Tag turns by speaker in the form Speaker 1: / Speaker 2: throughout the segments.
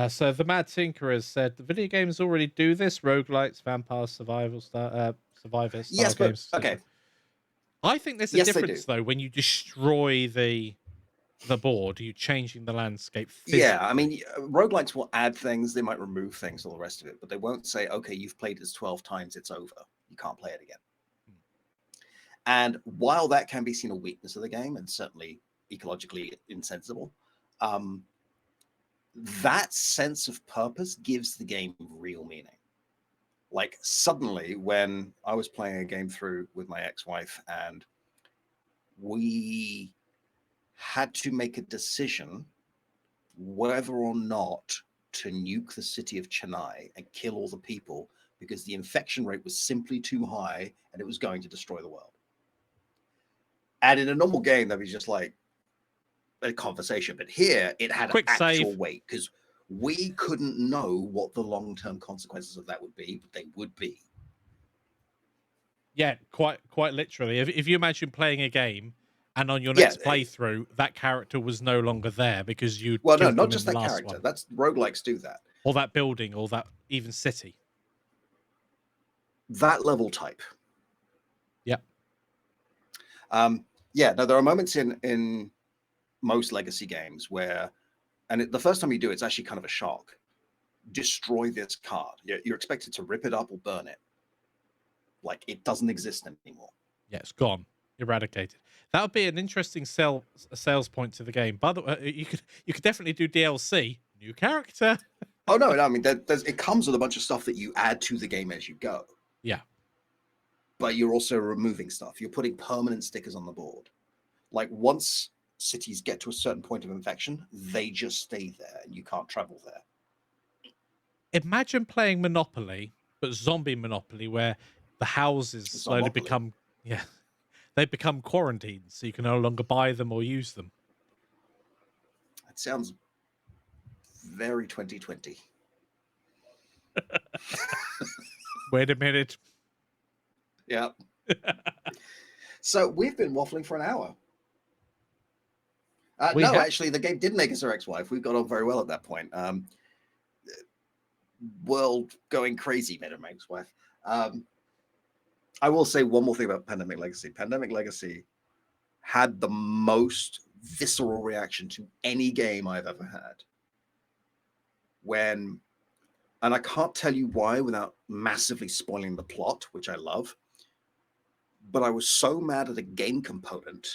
Speaker 1: So the Mad Tinkerer said the video games already do this: roguelites, vampire survivor style
Speaker 2: Yes, but
Speaker 1: games,
Speaker 2: okay.
Speaker 1: etc. I think there's a
Speaker 2: Yes, they do.
Speaker 1: difference though when you destroy the board, you changing the landscape
Speaker 2: Yeah, I
Speaker 1: physically.
Speaker 2: mean, roguelites will add things, they might remove things, all the rest of it, but they won't say, okay, you've played this 12 times, it's over. You can't play it again.
Speaker 1: Hmm.
Speaker 2: And while that can be seen a weakness of the game and certainly ecologically insensible, um, that sense of purpose gives the game real meaning. Like suddenly, when I was playing a game through with my ex-wife and we had to make a decision whether or not to nuke the city of Chennai and kill all the people because the infection rate was simply too high and it was going to destroy the world. And in a normal game, that'd be just like a conversation. But here, it had
Speaker 1: Quick
Speaker 2: actual
Speaker 1: save.
Speaker 2: weight because we couldn't know what the long-term consequences of that would be, but they would be.
Speaker 1: Yeah, quite literally. If you imagine playing a game and on your
Speaker 2: Yeah.
Speaker 1: next playthrough that character was no longer there because you
Speaker 2: Well, no,
Speaker 1: killed
Speaker 2: not
Speaker 1: them in
Speaker 2: just
Speaker 1: the
Speaker 2: that
Speaker 1: last
Speaker 2: character.
Speaker 1: one,
Speaker 2: That's roguelikes do that.
Speaker 1: or that building, or that even city.
Speaker 2: That level type.
Speaker 1: Yep.
Speaker 2: Yeah, no, there are moments in most legacy games where, and the first time you do it's actually kind of a shock. Destroy this card. You're expected to rip it up or burn it. Like it doesn't exist anymore.
Speaker 1: Yeah, it's gone, eradicated. That would be an interesting sales point to the game. By the way, you could definitely do DLC, new character.
Speaker 2: Oh no, I mean it comes with a bunch of stuff that you add to the game as you go.
Speaker 1: Yeah,
Speaker 2: But you're also removing stuff. You're putting permanent stickers on the board. Like once cities get to a certain point of infection, they just stay there and you can't travel there.
Speaker 1: imagine playing Monopoly, but zombie Monopoly, where the houses slowly
Speaker 2: Zombopoly.
Speaker 1: become they become quarantined, so you can no longer buy them or use them.
Speaker 2: That sounds very 2020.
Speaker 1: Wait a minute.
Speaker 2: Yeah. So we've been waffling for an hour. No, actually, the game did make us our ex-wife. We got on very well at that point. World going crazy made her my ex-wife. I will say one more thing about Pandemic Legacy. Pandemic Legacy had the most visceral reaction to any game I've ever had. And I can't tell you why without massively spoiling the plot, which I love, but I was so mad at a game component,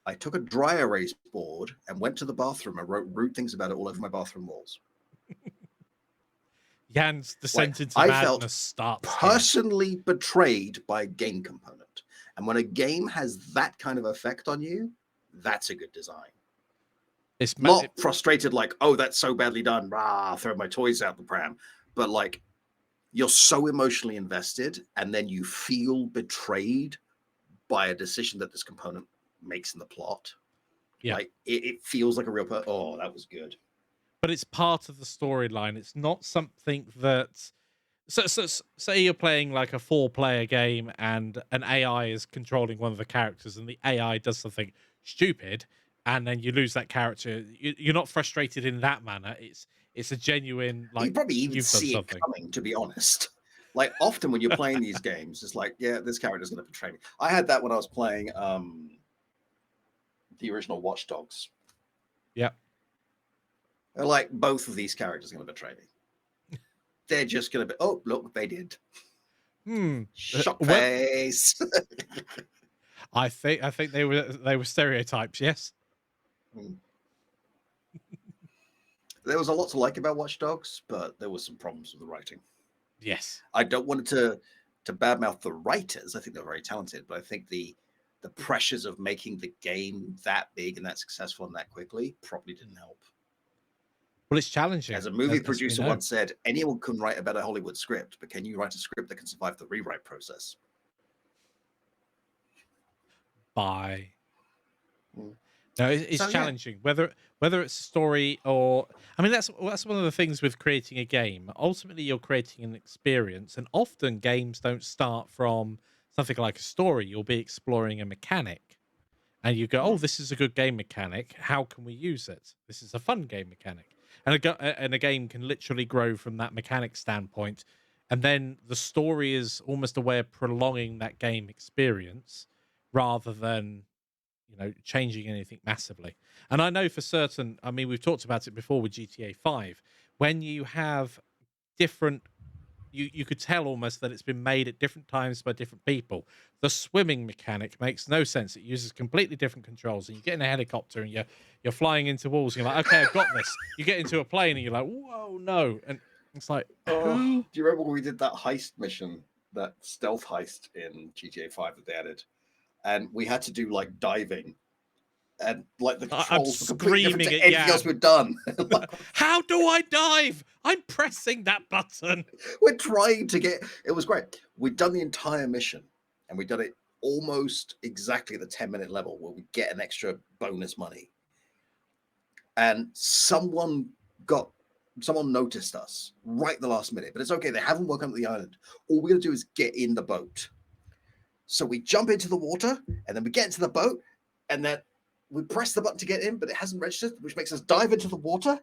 Speaker 2: I took a dry erase board and went to the bathroom and wrote rude things about it all over my bathroom walls.
Speaker 1: Jan's descent into
Speaker 2: I
Speaker 1: madness
Speaker 2: felt
Speaker 1: starts
Speaker 2: personally betrayed by a game component. And when a game has that kind of effect on you, that's a good design. It's not frustrated like, oh, that's so badly done, rah, throw my toys out the pram. But like, you're so emotionally invested and then you feel betrayed by a decision that this component makes in the plot.
Speaker 1: Yeah.
Speaker 2: Like, it feels like a real oh, that was good.
Speaker 1: But it's part of the storyline. It's not something that... So say you're playing like a 4-player game and an AI is controlling one of the characters and the AI does something stupid and then you lose that character. You're not frustrated in that manner. It's a genuine, like,
Speaker 2: you probably even
Speaker 1: you've done
Speaker 2: see
Speaker 1: something.
Speaker 2: it coming, to be honest. Like often when you're playing these games, it's like, yeah, this character's going to betray me. I had that when I was playing the original Watch Dogs.
Speaker 1: Yeah.
Speaker 2: Like both of these characters are going to betray me. They're just going to be, oh, look, they did. Shock face.
Speaker 1: I think they were stereotypes, yes.
Speaker 2: There was a lot to like about Watch Dogs, but there was some problems with the writing.
Speaker 1: Yes.
Speaker 2: I don't want to badmouth the writers. I think they're very talented, but I think the pressures of making the game that big and that successful and that quickly probably didn't help.
Speaker 1: Well, it's challenging.
Speaker 2: As a movie producer once said, anyone can write a better Hollywood script, but can you write a script that can survive the rewrite process?
Speaker 1: Bye. No, it's challenging. Yeah. Whether it's a story or... I mean, that's one of the things with creating a game. Ultimately, you're creating an experience, and often games don't start from something like a story. You'll be exploring a mechanic, and you go, oh, this is a good game mechanic. How can we use it? This is a fun game mechanic. and a game can literally grow from that mechanic standpoint, and then the story is almost a way of prolonging that game experience rather than changing anything massively. And I know for certain, I mean, we've talked about it before with GTA 5, when you have different, you could tell almost that it's been made at different times by different people. The swimming mechanic makes no sense. It uses completely different controls, and you get in a helicopter and you're flying into walls, and you're like, okay, I've got this. You get into a plane and you're like, whoa, no. And it's like,
Speaker 2: Oh,
Speaker 1: who?
Speaker 2: do you remember when we did that heist mission, that stealth heist in GTA 5 that they added? And we had to do like diving, and like the
Speaker 1: I'm
Speaker 2: controls were completely different to
Speaker 1: screaming at
Speaker 2: anything
Speaker 1: Jan.
Speaker 2: else we've done. Like,
Speaker 1: How do I dive? I'm pressing that button.
Speaker 2: we're trying to get. It was great. We'd done the entire mission, and we'd done it almost exactly at the 10-minute level where we get an extra bonus money. And someone noticed us right at the last minute, but it's okay. They haven't woken up the island. All we're gonna do is get in the boat. So we jump into the water, and then we get into the boat, and then we press the button to get in, but it hasn't registered, which makes us dive into the water.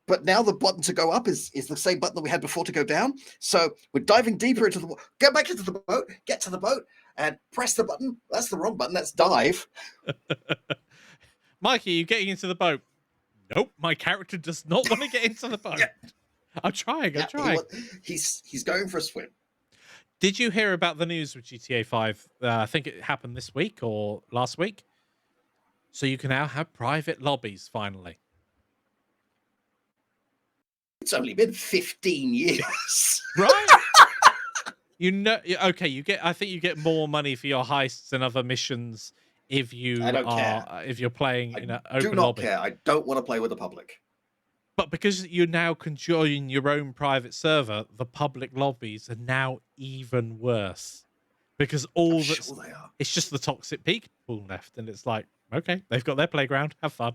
Speaker 2: But now the button to go up is the same button that we had before to go down. So we're diving deeper into the water, go back into the boat, get to the boat, and press the button. That's the wrong button. That's dive.
Speaker 1: Mikey, you getting into the boat? Nope, my character does not want to get into the boat.
Speaker 2: Yeah.
Speaker 1: I'm trying.
Speaker 2: He's going for a swim.
Speaker 1: Did you hear about the news with GTA 5? I think it happened this week or last week. So you can now have private lobbies, finally.
Speaker 2: It's only been 15 years.
Speaker 1: Right? Okay, I think you get more money for your heists and other missions if you're playing in an open lobby.
Speaker 2: Do not care. I don't want to play with the public.
Speaker 1: But because you now can join your own private server, the public lobbies are now even worse. Because it's just the toxic people left, and it's like, okay, they've got their playground, have fun.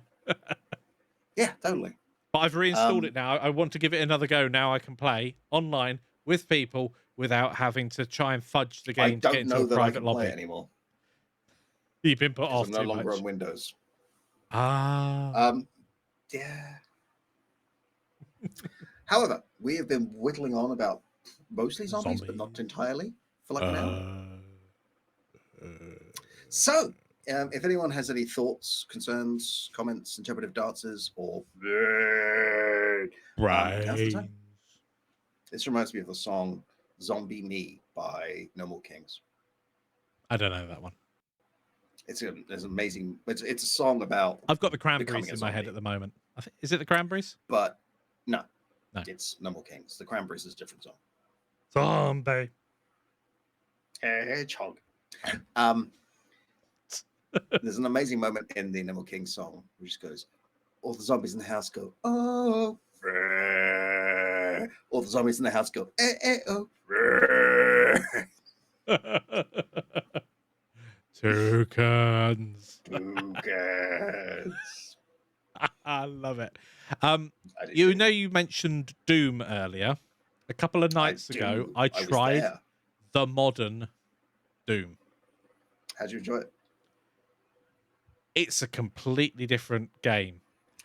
Speaker 2: Yeah, totally.
Speaker 1: But I've reinstalled it now. I want to give it another go. Now I can play online with people without having to try and fudge the game to get into a private lobby
Speaker 2: anymore.
Speaker 1: You've been put off
Speaker 2: I'm
Speaker 1: too
Speaker 2: no longer
Speaker 1: much.
Speaker 2: on Windows.
Speaker 1: Yeah.
Speaker 2: However, we have been whittling on about mostly zombies, but not entirely, for like an hour. So, if anyone has any thoughts, concerns, comments, interpretive dances, or now's the time. This reminds me of the song "Zombie Me" by No More Kings.
Speaker 1: I don't know that one.
Speaker 2: It's amazing. It's a song about.
Speaker 1: I've got the Cranberries in my head at the moment. Is it the Cranberries?
Speaker 2: But no, it's No More Kings. The Cranberries is a different song.
Speaker 1: Zombie.
Speaker 2: Hedgehog. There's an amazing moment in the No More Kings song which goes, all the zombies in the house go, oh. All the zombies in the house go, oh.
Speaker 1: Toucans. I love it. You mentioned Doom earlier. A couple of nights ago, I tried the modern Doom.
Speaker 2: How'd you enjoy it?
Speaker 1: It's a completely different game.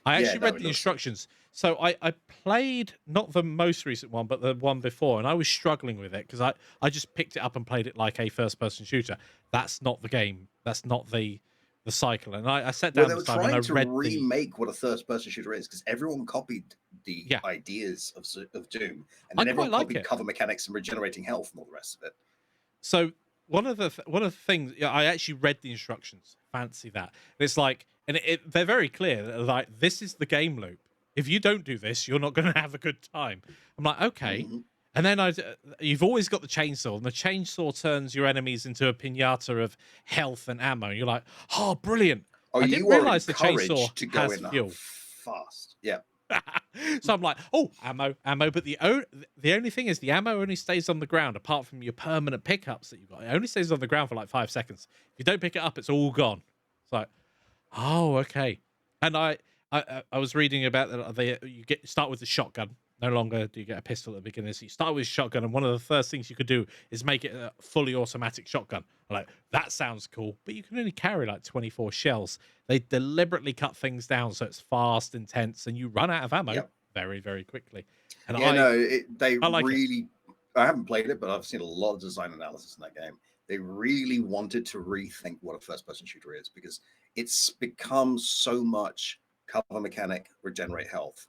Speaker 1: I actually read the instructions. So I played not the most recent one, but the one before, and I was struggling with it because I just picked it up and played it like a first-person shooter. That's not the game. That's not the cycle. And I sat down this time and I read
Speaker 2: remake what a first-person shooter is because everyone copied the ideas of Doom, and then everyone copied cover mechanics and regenerating health and all the rest of it.
Speaker 1: So one of the things I actually read the instructions. Fancy that. It's like, and they're very clear. Like, this is the game loop. If you don't do this, you're not going to have a good time. I'm like, okay. Mm-hmm. And then you've always got the chainsaw, and the chainsaw turns your enemies into a piñata of health and ammo. You're like, oh, brilliant. I didn't realize the chainsaw has fuel.
Speaker 2: Fast. Yeah.
Speaker 1: So I'm like, oh, ammo. But the only thing is the ammo only stays on the ground, apart from your permanent pickups that you've got. It only stays on the ground for like 5 seconds. If you don't pick it up, it's all gone. It's like, oh, okay. And I was reading about that you start with the shotgun. No longer do you get a pistol at the beginning. So you start with a shotgun, and one of the first things you could do is make it a fully automatic shotgun. I'm like, that sounds cool, but you can only carry like 24 shells. They deliberately cut things down so it's fast, intense, and you run out of ammo very, very quickly. And
Speaker 2: Yeah, no, they
Speaker 1: I like it.
Speaker 2: really. I haven't played it, but I've seen a lot of design analysis in that game. They really wanted to rethink what a first-person shooter is because it's become so much cover mechanic, regenerate health,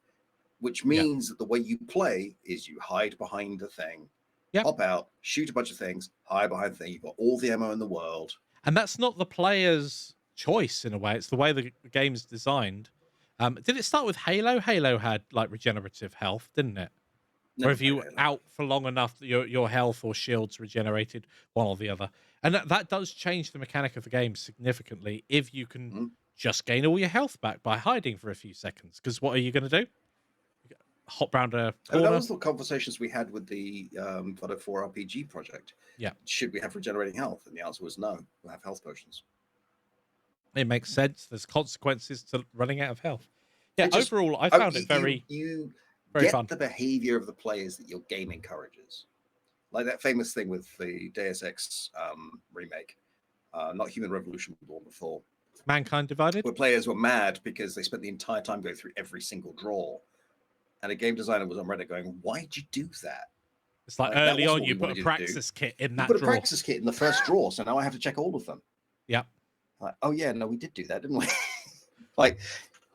Speaker 2: which means that the way you play is you hide behind a thing, hop out, shoot a bunch of things, hide behind the thing. You've got all the ammo in the world.
Speaker 1: And that's not the player's choice in a way. It's the way the game's designed. Did it start with Halo? Halo had like regenerative health, didn't it? Or if you out for long enough, your health or shields regenerated, one or the other. And that does change the mechanic of the game significantly if you can just gain all your health back by hiding for a few seconds. Because what are you going to do? Hop round a corner?
Speaker 2: That was the conversations we had with the God of War RPG project.
Speaker 1: Yeah.
Speaker 2: Should we have regenerating health? And the answer was no. We'll have health potions.
Speaker 1: It makes sense. There's consequences to running out of health. Yeah, overall, I found it very
Speaker 2: get
Speaker 1: fun.
Speaker 2: The behavior of the players that your game encourages. Like that famous thing with the Deus Ex remake. Not Human Revolution, but the one before.
Speaker 1: Mankind Divided?
Speaker 2: Where players were mad because they spent the entire time going through every single draw. And a game designer was on Reddit going, why'd you do that?
Speaker 1: It's like early on, you put a praxis kit in that drawer.
Speaker 2: You put a praxis kit in the first drawer, so now I have to check all of them.
Speaker 1: Yep.
Speaker 2: Like, oh, yeah, no, we did do that, didn't we? Like,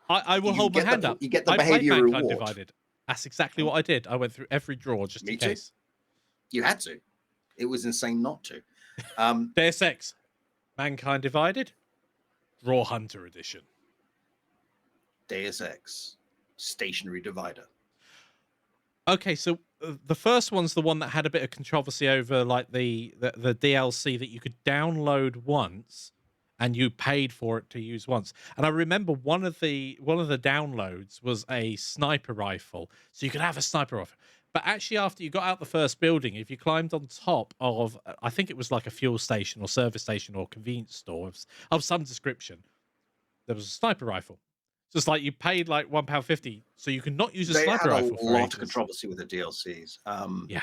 Speaker 1: I will hold my hand up.
Speaker 2: You get the behavior reward.
Speaker 1: Divided. That's exactly what I did. I went through every drawer just in case.
Speaker 2: You had to. It was insane not to.
Speaker 1: Deus Ex, Mankind Divided, Draw Hunter Edition.
Speaker 2: Deus Ex, Stationary Divider.
Speaker 1: Okay, so the first one's the one that had a bit of controversy over like the DLC that you could download once and you paid for it to use once. And I remember one of the downloads was a sniper rifle. So you could have a sniper rifle. But actually, after you got out the first building, if you climbed on top of, I think it was like a fuel station or service station or convenience store of some description, there was a sniper rifle. So it's like you paid like £1.50, so you can not use a sniper rifle.
Speaker 2: They had a lot of controversy with the DLCs.
Speaker 1: Yeah.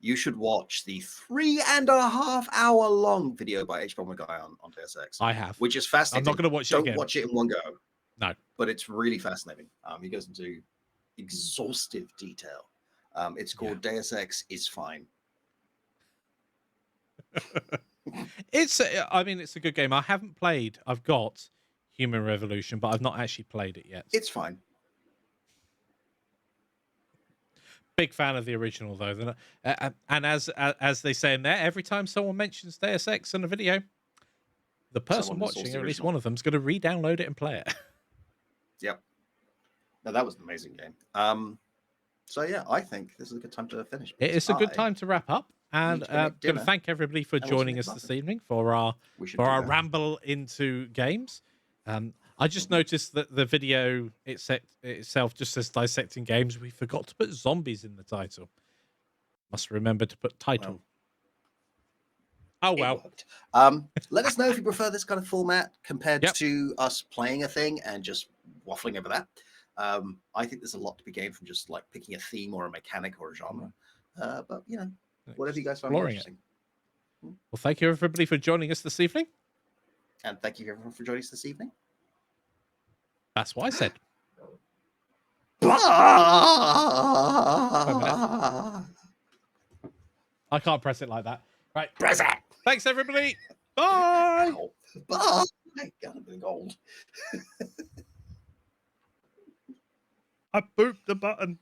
Speaker 2: You should watch the 3.5 hour long video by H. Bomber Guy on Deus Ex.
Speaker 1: I have.
Speaker 2: Which is fascinating.
Speaker 1: I'm not going to watch it again.
Speaker 2: Don't watch it in one go.
Speaker 1: No.
Speaker 2: But it's really fascinating. He goes into exhaustive detail. It's called Deus Ex is Fine.
Speaker 1: It's a good game. I haven't played. I've got Human Revolution, but I've not actually played it yet.
Speaker 2: It's fine.
Speaker 1: Big fan of the original though, and as they say in there, every time someone mentions Deus Ex in a video, the person watching, or at least one of them, is going to re-download it and play it.
Speaker 2: Yep. No, that was an amazing game. So yeah, I think this is a good time to finish.
Speaker 1: It's a good time to wrap up, and going to thank everybody for joining us this evening for our ramble into games. I just noticed that the video itself just says dissecting games. We forgot to put zombies in the title. Must remember to put title. Well.
Speaker 2: Let us know if you prefer this kind of format compared to us playing a thing and just waffling over that. I think there's a lot to be gained from just like picking a theme or a mechanic or a genre. But you know, whatever you guys find interesting.
Speaker 1: Well, thank you everybody for joining us this evening.
Speaker 2: And thank you everyone for joining us this evening.
Speaker 1: That's what I said. I can't press it like that. Right.
Speaker 2: Press it.
Speaker 1: Thanks, everybody. Bye.
Speaker 2: Ow. Bye. God, I'm getting old.
Speaker 1: I booped the button.